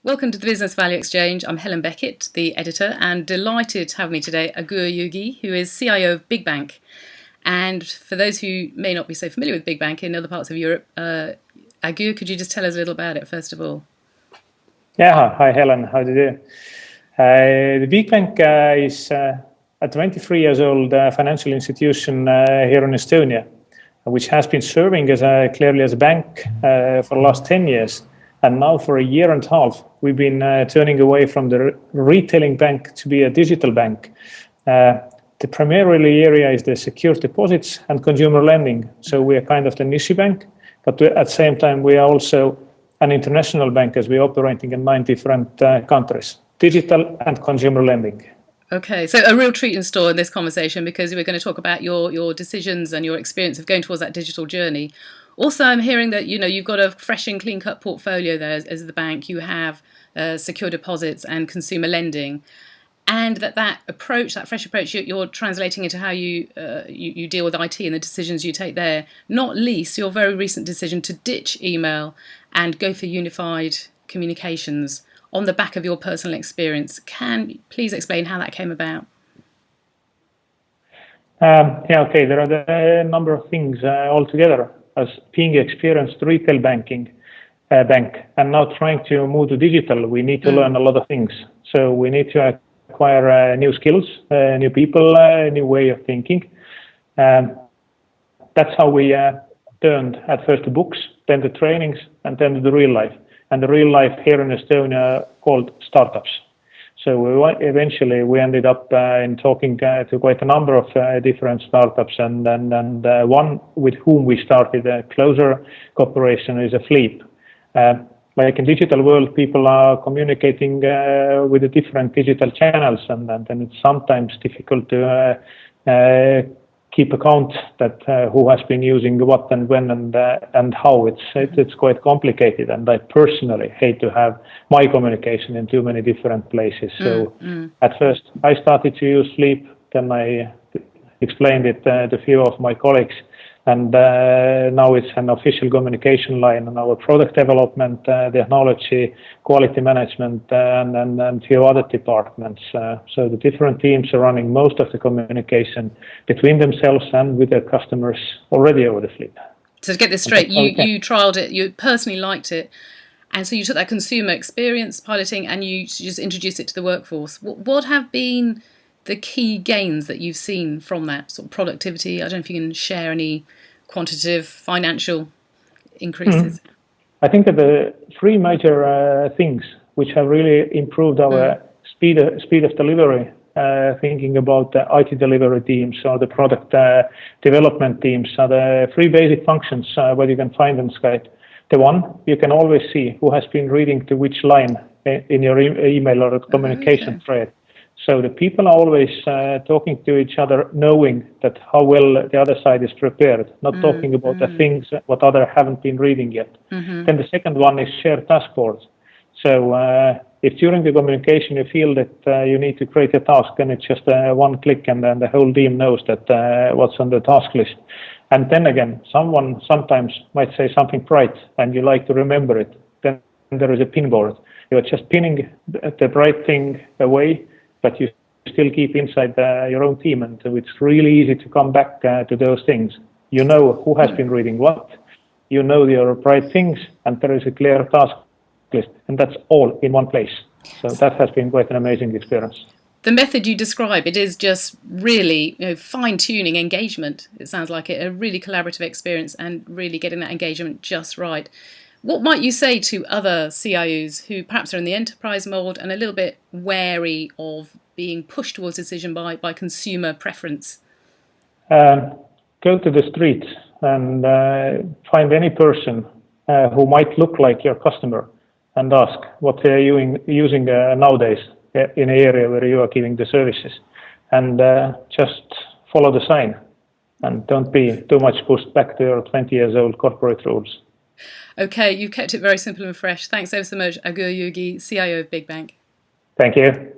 Welcome to the Business Value Exchange. I'm Helen Beckett, the editor, and delighted to have me today Agur Jõgi, who is CIO of Bigbank. And for those who may not be so familiar with Bigbank in other parts of Europe, Agur, could you just tell us a little about it first of all? Yeah, hi Helen, how do you do? The Bigbank is a 23 years old financial institution here in Estonia, which has been serving clearly as a bank for the last 10 years. And now for a year and a half, we've been turning away from the retailing bank to be a digital bank. The primarily area is the secure deposits and consumer lending. So we are kind of the niche bank, but at the same time, we are also an international bank as we're operating in 9 different countries, digital and consumer lending. Okay, so a real treat in store in this conversation because we're going to talk about your decisions and your experience of going towards that digital journey. Also, I'm hearing that you've got a fresh and clean-cut portfolio there as the bank. You have secure deposits and consumer lending, and that approach, that fresh approach, you're translating into how you deal with IT and the decisions you take there. Not least your very recent decision to ditch email and go for unified communications on the back of your personal experience. Can you please explain how that came about? Okay. There are a number of things altogether. As being experienced retail bank and now trying to move to digital, we need to learn a lot of things. So we need to acquire new skills, new people, a new way of thinking. That's how we turned at first to books, then to trainings, and then to the real life. And the real life here in Estonia called startups. So eventually we ended up in talking to quite a number of different startups, and one with whom we started a closer cooperation is a Fleep. Like in digital world, people are communicating with the different digital channels, and it's sometimes difficult to keep account that who has been using what and when and how. It's quite complicated, and I personally hate to have my communication in too many different places. So at first I started to use Fleep, then I explained it to a few of my colleagues, and now it's an official communication line on our product development, technology, quality management, and few other departments. So the different teams are running most of the communication between themselves and with their customers already over the Fleep. So to get this straight, you trialed it, you personally liked it, and so you took that consumer experience piloting and you just introduced it to the workforce. What have been the key gains that you've seen from that sort of productivity? I don't know if you can share any quantitative financial increases. I think that the 3 major things which have really improved our speed of delivery, thinking about the IT delivery teams or the product development teams, are the 3 basic functions where you can find in Skype. The one, you can always see who has been reading to which line in your email or communication thread. So the people are always talking to each other, knowing that how well the other side is prepared, not talking about the things what other haven't been reading yet. Then the second one is shared task boards. So if during the communication you feel that you need to create a task, then it's just one click, and then the whole team knows that what's on the task list. And then again, someone sometimes might say something bright, and you like to remember it. Then there is a pin board. You're just pinning the bright thing away, but you still keep inside your own team, and so it's really easy to come back to those things. You know who has been reading what, you know your bright things, and there is a clear task list, and that's all in one place. So that has been quite an amazing experience. The method you describe, it is just really fine-tuning engagement. It sounds like it, a really collaborative experience and really getting that engagement just right. What might you say to other CIOs who perhaps are in the enterprise mold and a little bit wary of being pushed towards decision by consumer preference? Go to the street and find any person who might look like your customer and ask what they're using nowadays in an area where you are giving the services, and just follow the sign and don't be too much pushed back to your 20 years old corporate rules. Okay, you've kept it very simple and fresh. Thanks ever so much, Agur Jõgi, CIO of Bigbank. Thank you.